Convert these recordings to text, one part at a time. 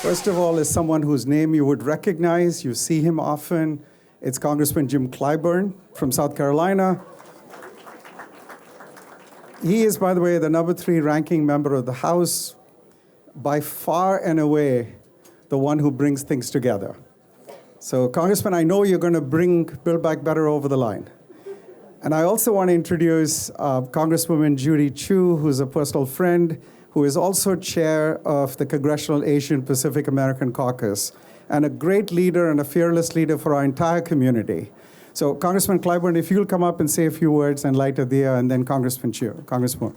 First of all, is someone whose name you would recognize. You see him often. It's Congressman Jim Clyburn from South Carolina. He is, by the way, the number 3 ranking member of the House, by far and away the one who brings things together. So, Congressman, I know you're going to bring Build Back Better over the line. And I also want to introduce Congresswoman Judy Chu, who's a personal friend, who is also chair of the Congressional Asian Pacific American Caucus, and a great leader and a fearless leader for our entire community. So, Congressman Clyburn, if you'll come up and say a few words and light a diya, and then Congressman Chu. Congressman.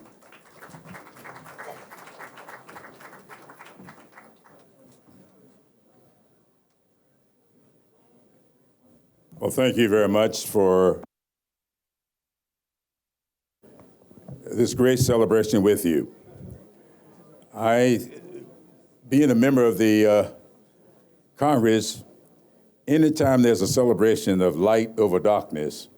Well, thank you very much for this great celebration with you. Being a member of the Congress, anytime there's a celebration of light over darkness,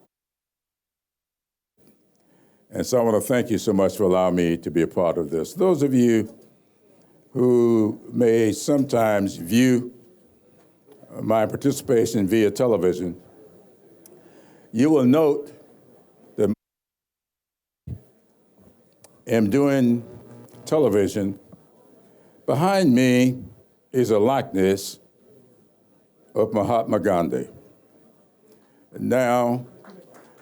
and so I want to thank you so much for allowing me to be a part of this. Those of you who may sometimes view my participation via television, you will note that I'm doing television. Behind me is a likeness of Mahatma Gandhi. Now,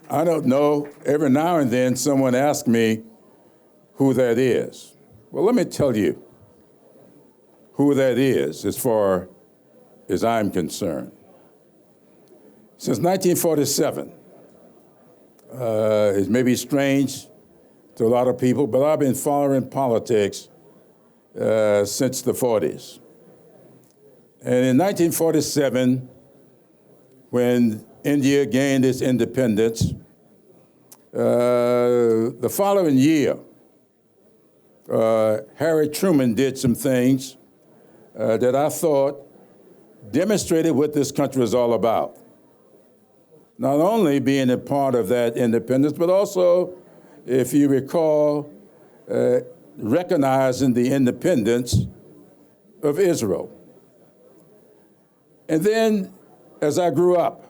I don't know, every now and then someone asks me who that is. Well, let me tell you who that is as far as I'm concerned. Since 1947, it may be strange to a lot of people, but I've been following politics since the 40s. And in 1947, when India gained its independence, the following year, Harry Truman did some things that I thought demonstrated what this country is all about. Not only being a part of that independence, but also, if you recall, recognizing the independence of Israel. And then, as I grew up,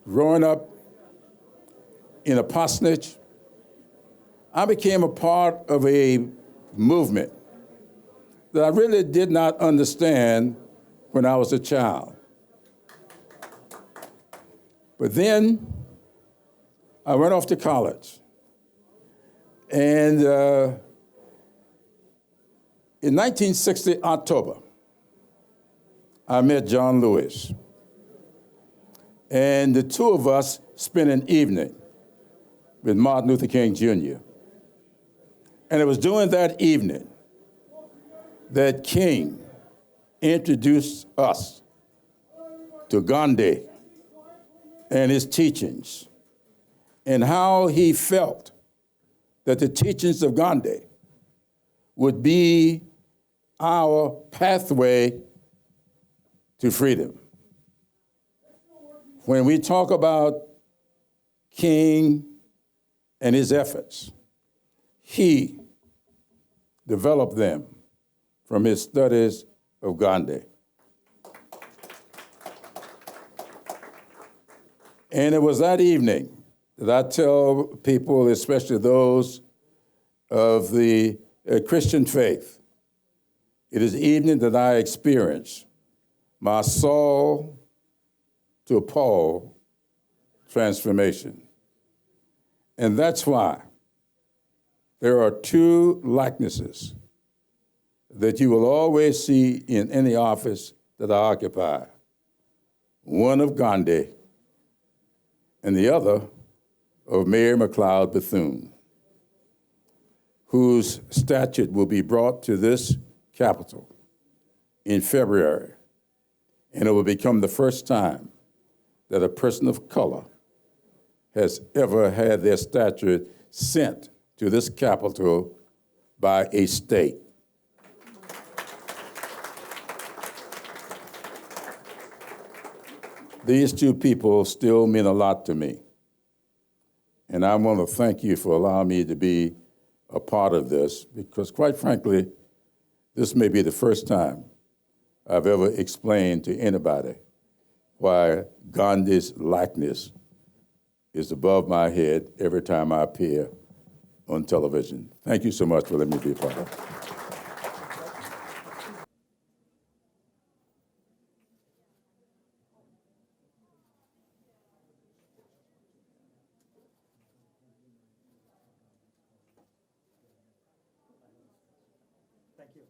growing up in a parsonage, I became a part of a movement that I really did not understand when I was a child. But then I went off to college. And in 1960, October, I met John Lewis. And the two of us spent an evening with Martin Luther King Jr. And it was during that evening that King introduced us to Gandhi and his teachings, and how he felt that the teachings of Gandhi would be our pathway to freedom. When we talk about King and his efforts, he developed them from his studies of Gandhi. And it was that evening that I tell people, especially those of the Christian faith, it is the evening that I experienced my Saul to Paul transformation. And that's why there are 2 likenesses that you will always see in any office that I occupy. One of Gandhi, and the other of Mary McLeod Bethune, whose statue will be brought to this Capitol in February, and it will become the first time that a person of color has ever had their statue sent to this Capitol by a state. These 2 people still mean a lot to me. And I want to thank you for allowing me to be a part of this, because quite frankly, This may be the first time I've ever explained to anybody why Gandhi's likeness is above my head every time I appear on television. Thank you so much for letting me be a part of it. Thank you.